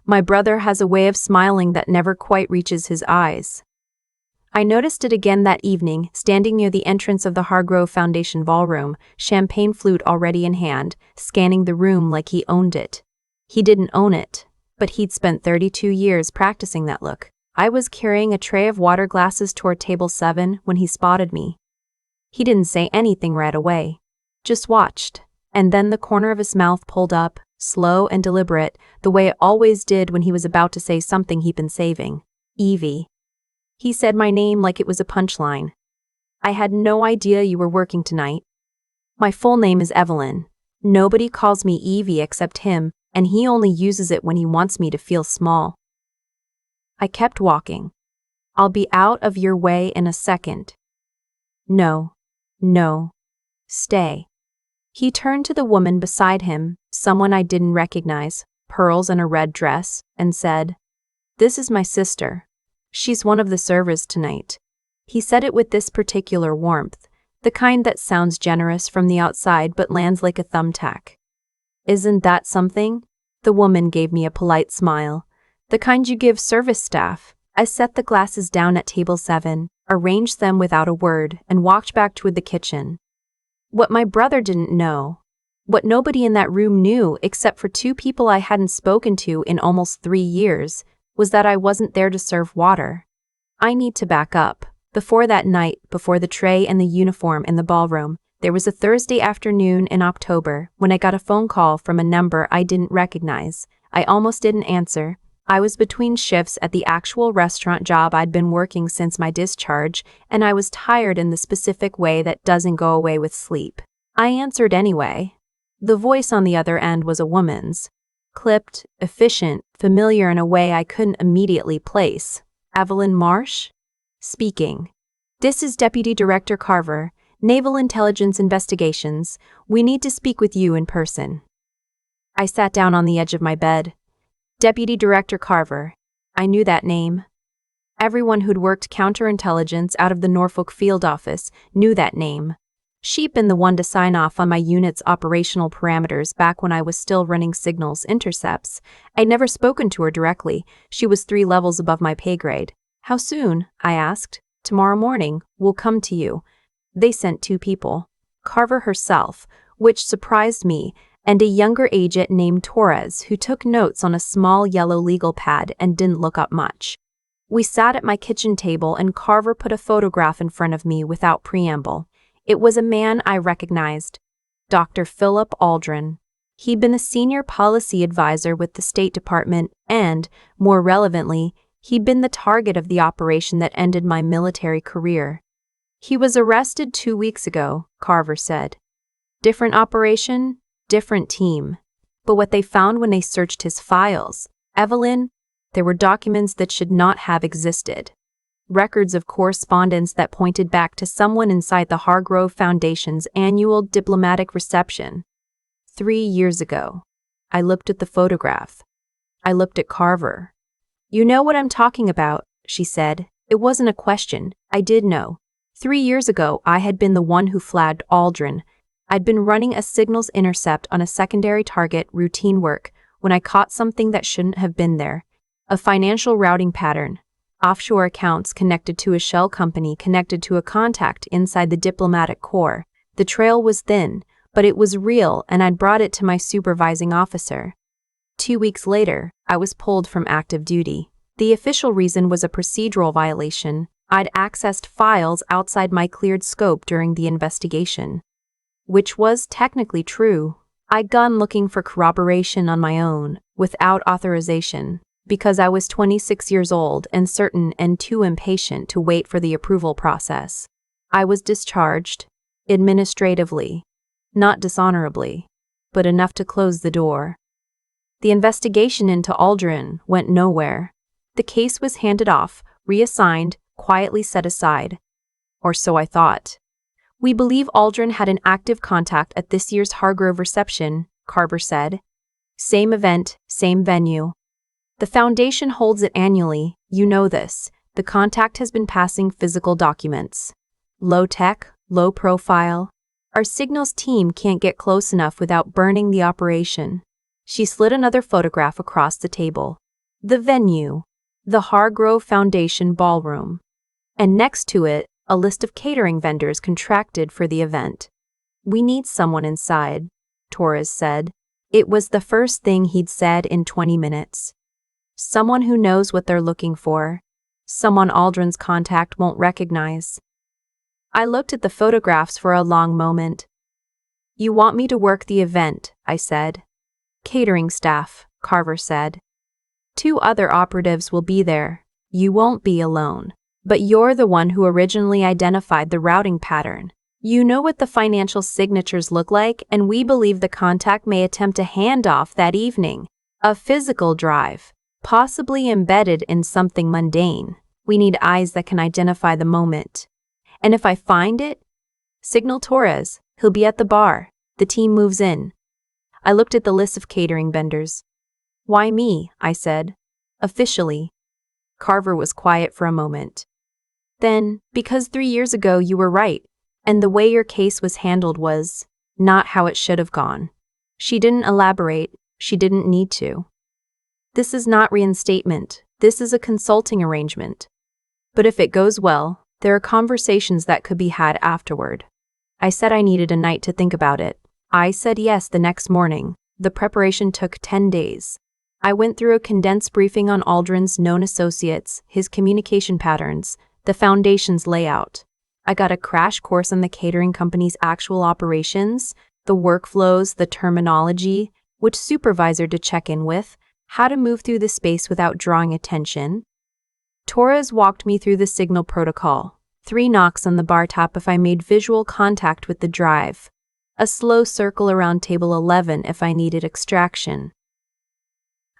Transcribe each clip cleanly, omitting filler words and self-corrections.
My brother has a way of smiling that never quite reaches his eyes. I noticed it again that evening, standing near the entrance of the Hargrove Foundation ballroom, champagne flute already in hand, scanning the room like he owned it. He didn't own it, but he'd spent 32 years practicing that look. I was carrying a tray of water glasses toward table 7 when he spotted me. He didn't say anything right away, just watched, and then the corner of his mouth pulled up, slow and deliberate, the way it always did when he was about to say something he'd been saving. Evie. He said my name like it was a punchline. I had no idea you were working tonight. My full name is Evelyn. Nobody calls me Evie except him, and he only uses it when he wants me to feel small. I kept walking. I'll be out of your way in a second. No. Stay. He turned to the woman beside him, someone I didn't recognize, pearls and a red dress, and said, "This is my sister. She's one of the servers tonight." He said it with this particular warmth, the kind that sounds generous from the outside but lands like a thumbtack. "Isn't that something?" The woman gave me a polite smile, the kind you give service staff. I set the glasses down at table 7, arranged them without a word, and walked back toward the kitchen. What my brother didn't know, what nobody in that room knew except for 2 people I hadn't spoken to in almost 3 years, was that I wasn't there to serve water. I need to back up. Before that night, before the tray and the uniform in the ballroom, there was a Thursday afternoon in October when I got a phone call from a number I didn't recognize. I almost didn't answer. I was between shifts at the actual restaurant job I'd been working since my discharge, and I was tired in the specific way that doesn't go away with sleep. I answered anyway. The voice on the other end was a woman's. Clipped, efficient, familiar in a way I couldn't immediately place. "Evelyn Marsh?" Speaking. "This is Deputy Director Carver, Naval Intelligence Investigations. We need to speak with you in person." I sat down on the edge of my bed. Deputy Director Carver. I knew that name. Everyone who'd worked counterintelligence out of the Norfolk field office knew that name. She'd been the one to sign off on my unit's operational parameters back when I was still running signals intercepts. I'd never spoken to her directly. She was 3 levels above my pay grade. "How soon?" I asked. "Tomorrow morning. We'll come to you." They sent 2 people. Carver herself, which surprised me, and a younger agent named Torres who took notes on a small yellow legal pad and didn't look up much. We sat at my kitchen table and Carver put a photograph in front of me without preamble. It was a man I recognized, Dr. Philip Aldrin. He'd been a senior policy advisor with the State Department and, more relevantly, he'd been the target of the operation that ended my military career. "He was arrested 2 weeks ago," Carver said. "Different operation, different team. But what they found when they searched his files, Evelyn, there were documents that should not have existed. Records of correspondence that pointed back to someone inside the Hargrove Foundation's annual diplomatic reception. 3 years ago." I looked at the photograph. I looked at Carver. "You know what I'm talking about," she said. It wasn't a question. I did know. 3 years ago, I had been the one who flagged Aldrin. I'd been running a signals intercept on a secondary target, routine work, when I caught something that shouldn't have been there. A financial routing pattern. Offshore accounts connected to a shell company connected to a contact inside the diplomatic corps. The trail was thin, but it was real, and I'd brought it to my supervising officer. 2 weeks later, I was pulled from active duty. The official reason was a procedural violation. I'd accessed files outside my cleared scope during the investigation. Which was technically true. I'd gone looking for corroboration on my own, without authorization, because I was 26 years old and certain and too impatient to wait for the approval process. I was discharged, administratively, not dishonorably, but enough to close the door. The investigation into Aldrin went nowhere. The case was handed off, reassigned, quietly set aside. Or so I thought. "We believe Aldrin had an active contact at this year's Hargrove reception," Carver said. "Same event, same venue. The Foundation holds it annually, you know this. The contact has been passing physical documents. Low tech, low profile. Our signals team can't get close enough without burning the operation." She slid another photograph across the table. The venue, the Hargrove Foundation Ballroom. And next to it, a list of catering vendors contracted for the event. "We need someone inside," Torres said. It was the first thing he'd said in 20 minutes. Someone who knows what they're looking for. Someone Aldrin's contact won't recognize. I looked at the photographs for a long moment. "You want me to work the event," I said. "Catering staff," Carver said. "2 other operatives will be there. You won't be alone. But you're the one who originally identified the routing pattern. You know what the financial signatures look like, and we believe the contact may attempt a handoff that evening. A physical drive, possibly embedded in something mundane. We need eyes that can identify the moment. And if I find it, signal Torres. He'll be at the bar. The team moves in." I looked at the list of catering vendors. "Why me?" I said. "Officially." Carver was quiet for a moment. "Then, because 3 years ago you were right, and the way your case was handled was not how it should have gone." She didn't elaborate. She didn't need to. "This is not reinstatement. This is a consulting arrangement. But if it goes well, there are conversations that could be had afterward." I said I needed a night to think about it. I said yes the next morning. The preparation took 10 days. I went through a condensed briefing on Aldrin's known associates, his communication patterns, the foundation's layout. I got a crash course on the catering company's actual operations, the workflows, the terminology, which supervisor to check in with, how to move through the space without drawing attention. Torres walked me through the signal protocol. 3 knocks on the bar top if I made visual contact with the drive. A slow circle around table 11 if I needed extraction.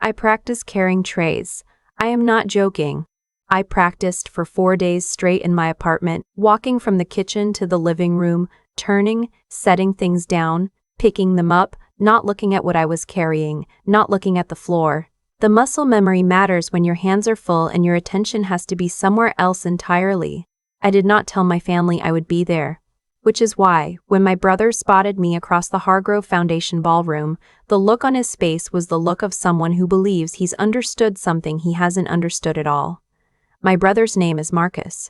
I practiced carrying trays. I am not joking. I practiced for 4 days straight in my apartment, walking from the kitchen to the living room, turning, setting things down, picking them up, not looking at what I was carrying, not looking at the floor. The muscle memory matters when your hands are full and your attention has to be somewhere else entirely. I did not tell my family I would be there, which is why, when my brother spotted me across the Hargrove Foundation ballroom, the look on his face was the look of someone who believes he's understood something he hasn't understood at all. My brother's name is Marcus.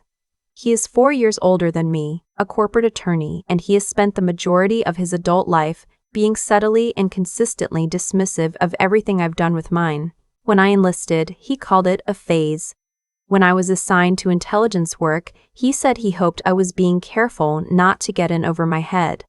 He is 4 years older than me, a corporate attorney, and he has spent the majority of his adult life being subtly and consistently dismissive of everything I've done with mine. When I enlisted, he called it a phase. When I was assigned to intelligence work, he said he hoped I was being careful not to get in over my head.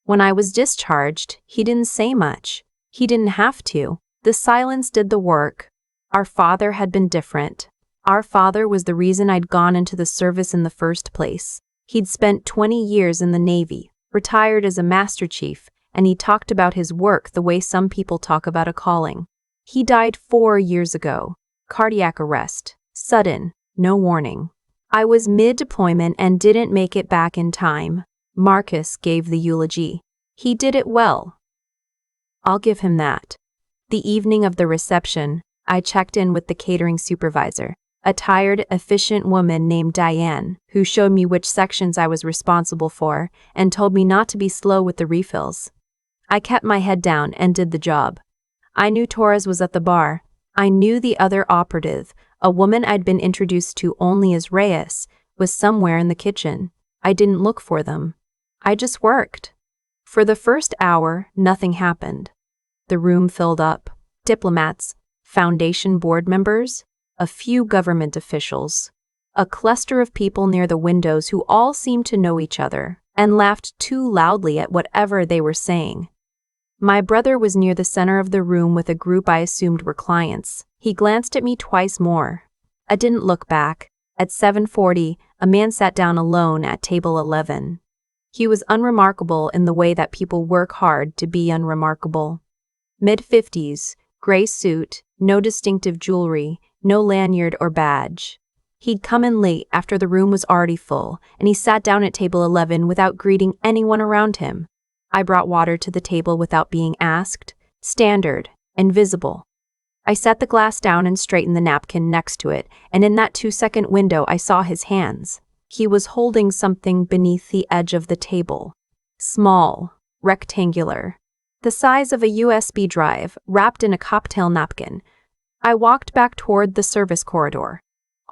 When I was discharged, he didn't say much. He didn't have to. The silence did the work. Our father had been different. Our father was the reason I'd gone into the service in the first place. He'd spent 20 years in the Navy, retired as a Master Chief, and he talked about his work the way some people talk about a calling. He died 4 years ago. Cardiac arrest. Sudden. No warning. I was mid-deployment and didn't make it back in time. Marcus gave the eulogy. He did it well. I'll give him that. The evening of the reception, I checked in with the catering supervisor, a tired, efficient woman named Diane, who showed me which sections I was responsible for and told me not to be slow with the refills. I kept my head down and did the job. I knew Torres was at the bar. I knew the other operative, a woman I'd been introduced to only as Reyes, was somewhere in the kitchen. I didn't look for them. I just worked. For the first hour, nothing happened. The room filled up. Diplomats, Foundation board members, a few government officials, a cluster of people near the windows who all seemed to know each other and laughed too loudly at whatever they were saying. My brother was near the center of the room with a group I assumed were clients. He glanced at me twice more. I didn't look back. At 7:40, a man sat down alone at table 11. He was unremarkable in the way that people work hard to be unremarkable. Mid-50s, gray suit, no distinctive jewelry, no lanyard or badge. He'd come in late after the room was already full, and he sat down at table 11 without greeting anyone around him. I brought water to the table without being asked, standard, and visible. I set the glass down and straightened the napkin next to it, and in that 2-second window I saw his hands. He was holding something beneath the edge of the table. Small, rectangular, the size of a USB drive wrapped in a cocktail napkin. I walked back toward the service corridor.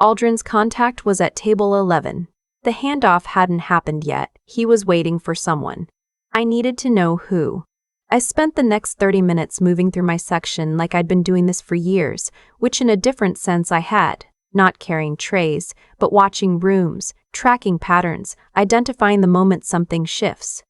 Aldrin's contact was at table 11. The handoff hadn't happened yet. He was waiting for someone. I needed to know who. I spent the next 30 minutes moving through my section like I'd been doing this for years, which in a different sense I had. Not carrying trays, but watching rooms, tracking patterns, identifying the moment something shifts.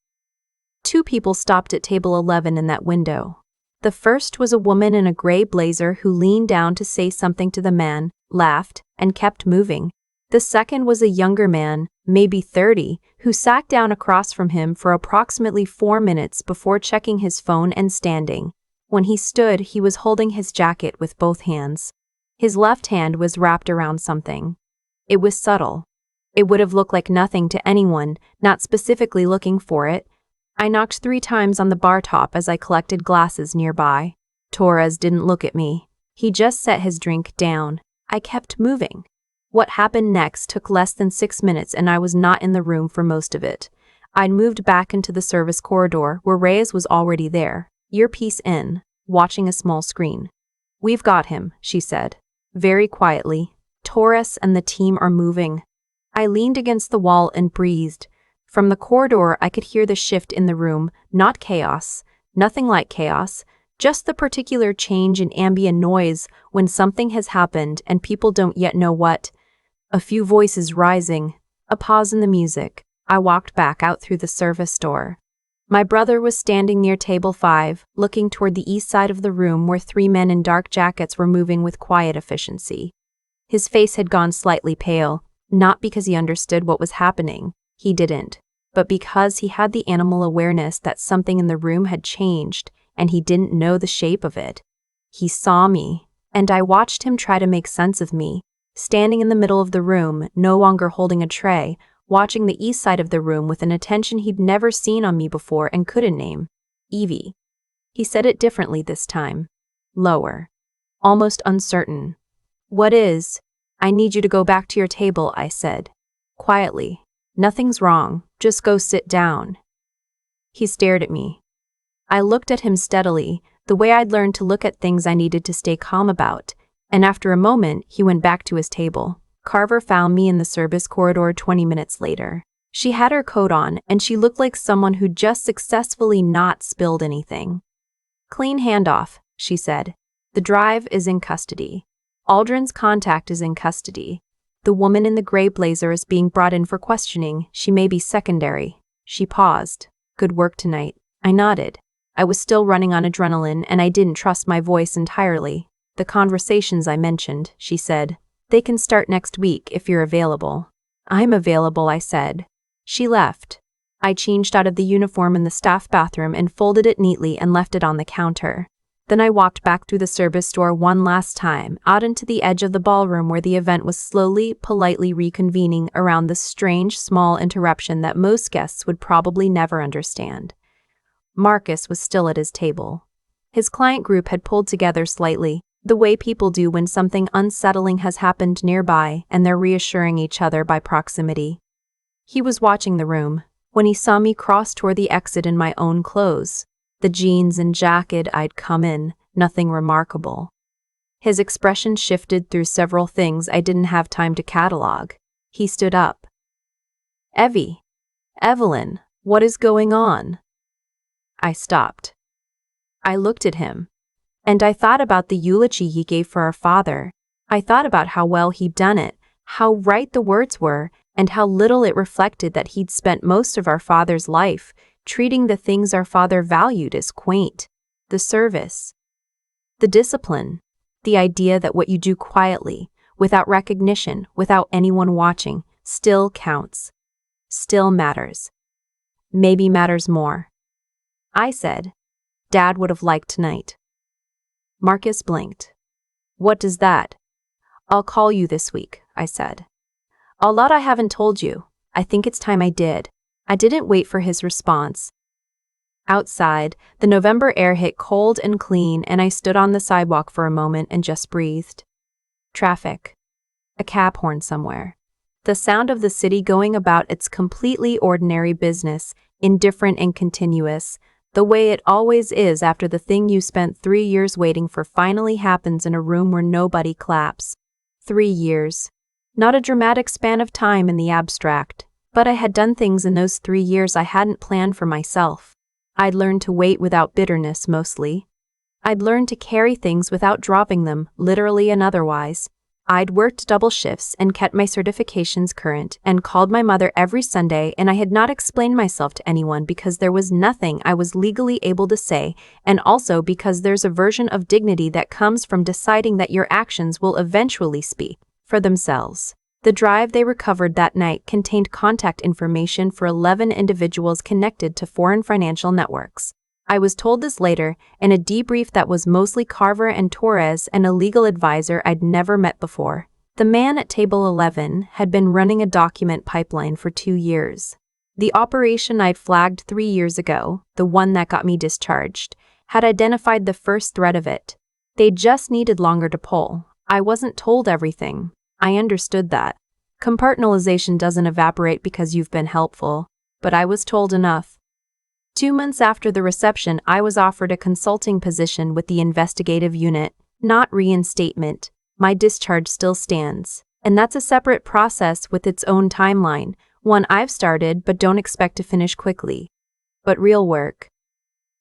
2 people stopped at table 11 in that window. The first was a woman in a gray blazer who leaned down to say something to the man, laughed, and kept moving. The second was a younger man, maybe 30, who sat down across from him for approximately 4 minutes before checking his phone and standing. When he stood, he was holding his jacket with both hands. His left hand was wrapped around something. It was subtle. It would have looked like nothing to anyone, not specifically looking for it. I knocked 3 times on the bar top as I collected glasses nearby. Torres didn't look at me. He just set his drink down. I kept moving. What happened next took less than 6 minutes and I was not in the room for most of it. I'd moved back into the service corridor where Reyes was already there, earpiece in, watching a small screen. "We've got him," she said. Very quietly. "Torres and the team are moving." I leaned against the wall and breathed. From the corridor I could hear the shift in the room, not chaos, nothing like chaos, just the particular change in ambient noise when something has happened and people don't yet know what. A few voices rising, a pause in the music. I walked back out through the service door. My brother was standing near table 5, looking toward the east side of the room where 3 men in dark jackets were moving with quiet efficiency. His face had gone slightly pale, not because he understood what was happening, he didn't, but because he had the animal awareness that something in the room had changed, and he didn't know the shape of it. He saw me, and I watched him try to make sense of me, standing in the middle of the room, no longer holding a tray, watching the east side of the room with an attention he'd never seen on me before and couldn't name. "Evie." He said it differently this time. Lower. Almost uncertain. "What is?" "I need you to go back to your table," I said. Quietly. "Nothing's wrong. Just go sit down." He stared at me. I looked at him steadily, the way I'd learned to look at things I needed to stay calm about, and after a moment, he went back to his table. Carver found me in the service corridor 20 minutes later. She had her coat on, and she looked like someone who'd just successfully not spilled anything. "Clean handoff," she said. "The drive is in custody. Aldrin's contact is in custody. The woman in the gray blazer is being brought in for questioning. She may be secondary." She paused. "Good work tonight." I nodded. I was still running on adrenaline, and I didn't trust my voice entirely. "The conversations I mentioned," she said. "They can start next week if you're available." "I'm available," I said. She left. I changed out of the uniform in the staff bathroom and folded it neatly and left it on the counter. Then I walked back through the service door one last time, out into the edge of the ballroom where the event was slowly, politely reconvening around the strange, small interruption that most guests would probably never understand. Marcus was still at his table. His client group had pulled together slightly, the way people do when something unsettling has happened nearby and they're reassuring each other by proximity. He was watching the room when he saw me cross toward the exit in my own clothes, the jeans and jacket I'd come in, nothing remarkable. His expression shifted through several things I didn't have time to catalog. He stood up. "Evie. Evelyn, what is going on?" I stopped. I looked at him. And I thought about the eulogy he gave for our father. I thought about how well he'd done it, how right the words were, and how little it reflected that he'd spent most of our father's life treating the things our father valued as quaint. The service. The discipline. The idea that what you do quietly, without recognition, without anyone watching, still counts. Still matters. Maybe matters more. I said, "Dad would have liked tonight." Marcus blinked. "What does that?" "I'll call you this week," I said. "A lot I haven't told you. I think it's time I did." I didn't wait for his response. Outside, the November air hit cold and clean, and I stood on the sidewalk for a moment and just breathed. Traffic. A cab horn somewhere. The sound of the city going about its completely ordinary business, indifferent and continuous, The way it always is after the thing you spent 3 years waiting for finally happens in a room where nobody claps. 3 years. Not a dramatic span of time in the abstract, but I had done things in those 3 years I hadn't planned for myself. I'd learned to wait without bitterness mostly. I'd learned to carry things without dropping them, literally and otherwise. I'd worked double shifts and kept my certifications current and called my mother every Sunday, and I had not explained myself to anyone because there was nothing I was legally able to say, and also because there's a version of dignity that comes from deciding that your actions will eventually speak for themselves. The drive they recovered that night contained contact information for 11 individuals connected to foreign financial networks. I was told this later in a debrief that was mostly Carver and Torres and a legal advisor I'd never met before. The man at table 11 had been running a document pipeline for 2 years. The operation I'd flagged 3 years ago, the one that got me discharged, had identified the first thread of it. They just needed longer to pull. I wasn't told everything. I understood that. Compartmentalization doesn't evaporate because you've been helpful, but I was told enough. 2 months after the reception, I was offered a consulting position with the investigative unit, not reinstatement. My discharge still stands, and that's a separate process with its own timeline, one I've started but don't expect to finish quickly. But real work.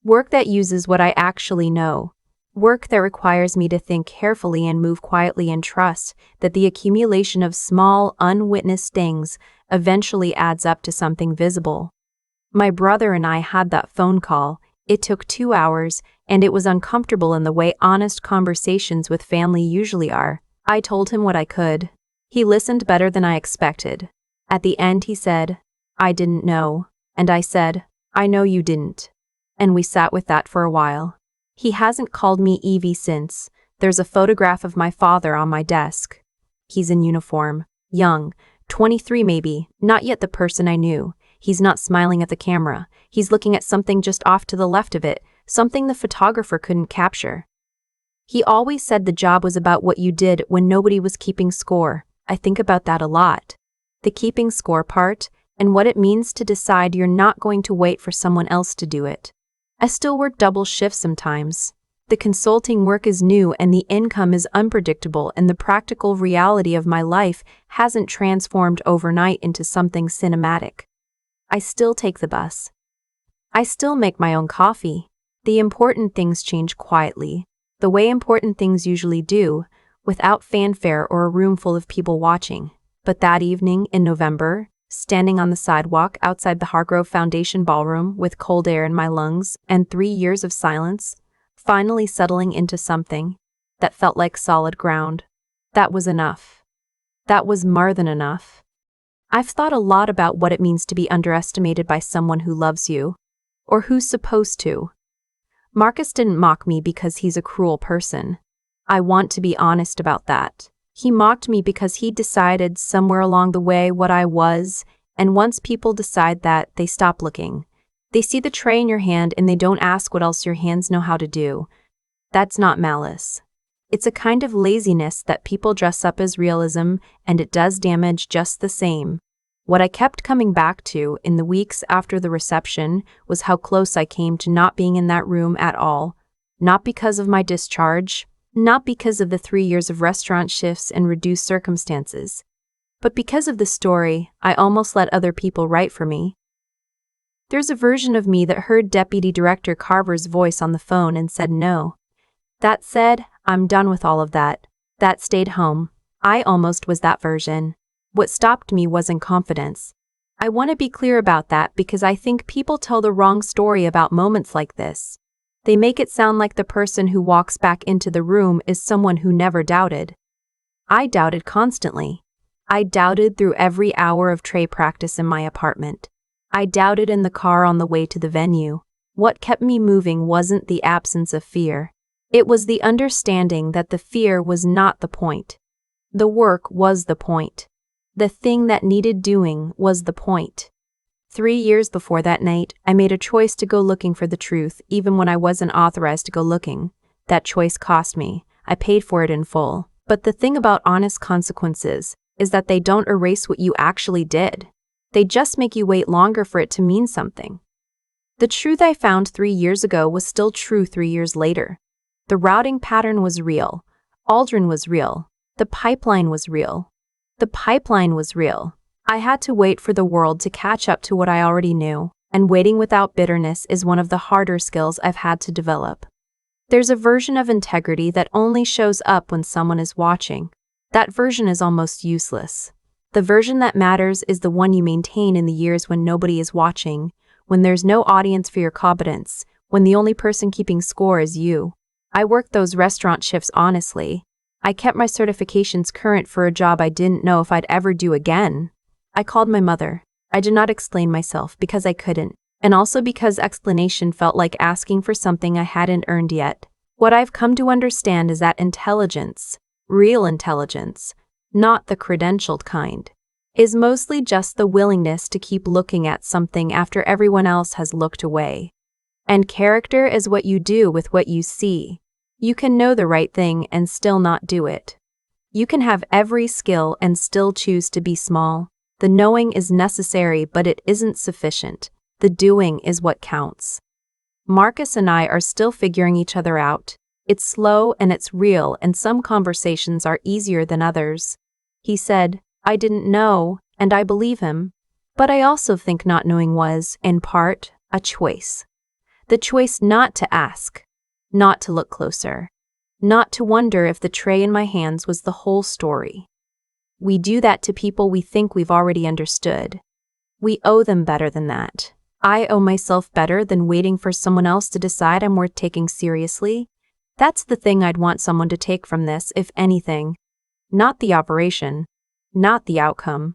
Work that uses what I actually know. Work that requires me to think carefully and move quietly and trust that the accumulation of small, unwitnessed things eventually adds up to something visible. My brother and I had that phone call. It took 2 hours, and it was uncomfortable in the way honest conversations with family usually are. I told him what I could. He listened better than I expected. At the end he said, "I didn't know." And I said, "I know you didn't." And we sat with that for a while. He hasn't called me Evie since. There's a photograph of my father on my desk. He's in uniform, young, 23 maybe, not yet the person I knew. He's not smiling at the camera. He's looking at something just off to the left of it, something the photographer couldn't capture. He always said the job was about what you did when nobody was keeping score. I think about that a lot. The keeping score part, and what it means to decide you're not going to wait for someone else to do it. I still work double shifts sometimes. The consulting work is new and the income is unpredictable, and the practical reality of my life hasn't transformed overnight into something cinematic. I still take the bus. I still make my own coffee. The important things change quietly, the way important things usually do, without fanfare or a room full of people watching. But that evening in November, standing on the sidewalk outside the Hargrove Foundation ballroom with cold air in my lungs and 3 years of silence, finally settling into something that felt like solid ground, that was enough. That was more than enough. I've thought a lot about what it means to be underestimated by someone who loves you, or who's supposed to. Marcus didn't mock me because he's a cruel person. I want to be honest about that. He mocked me because he decided somewhere along the way what I was, and once people decide that, they stop looking. They see the tray in your hand and they don't ask what else your hands know how to do. That's not malice. It's a kind of laziness that people dress up as realism, and it does damage just the same. What I kept coming back to in the weeks after the reception was how close I came to not being in that room at all. Not because of my discharge, not because of the 3 years of restaurant shifts and reduced circumstances, but because of the story I almost let other people write for me. There's a version of me that heard Deputy Director Carver's voice on the phone and said no. That said, I'm done with all of that. That stayed home. I almost was that version. What stopped me wasn't confidence. I want to be clear about that because I think people tell the wrong story about moments like this. They make it sound like the person who walks back into the room is someone who never doubted. I doubted constantly. I doubted through every hour of tray practice in my apartment. I doubted in the car on the way to the venue. What kept me moving wasn't the absence of fear. It was the understanding that the fear was not the point. The work was the point. The thing that needed doing was the point. 3 years before that night, I made a choice to go looking for the truth, even when I wasn't authorized to go looking. That choice cost me. I paid for it in full. But the thing about honest consequences is that they don't erase what you actually did. They just make you wait longer for it to mean something. The truth I found 3 years ago was still true 3 years later. The routing pattern was real. Aldrin was real. The pipeline was real. The pipeline was real. I had to wait for the world to catch up to what I already knew, and waiting without bitterness is one of the harder skills I've had to develop. There's a version of integrity that only shows up when someone is watching. That version is almost useless. The version that matters is the one you maintain in the years when nobody is watching, when there's no audience for your competence, when the only person keeping score is you. I worked those restaurant shifts honestly. I kept my certifications current for a job I didn't know if I'd ever do again. I called my mother. I did not explain myself because I couldn't, and also because explanation felt like asking for something I hadn't earned yet. What I've come to understand is that intelligence, real intelligence, not the credentialed kind, is mostly just the willingness to keep looking at something after everyone else has looked away. And character is what you do with what you see. You can know the right thing and still not do it. You can have every skill and still choose to be small. The knowing is necessary, but it isn't sufficient. The doing is what counts. Marcus and I are still figuring each other out. It's slow and it's real, and some conversations are easier than others. He said, I didn't know, and I believe him. But I also think not knowing was, in part, a choice. The choice not to ask, not to look closer, not to wonder if the tray in my hands was the whole story. We do that to people we think we've already understood. We owe them better than that. I owe myself better than waiting for someone else to decide I'm worth taking seriously. That's the thing I'd want someone to take from this, if anything. Not the operation, not the outcome.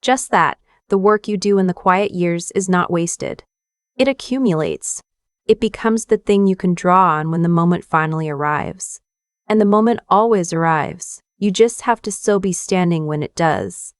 Just that, the work you do in the quiet years is not wasted. It accumulates. It becomes the thing you can draw on when the moment finally arrives. And the moment always arrives. You just have to still be standing when it does.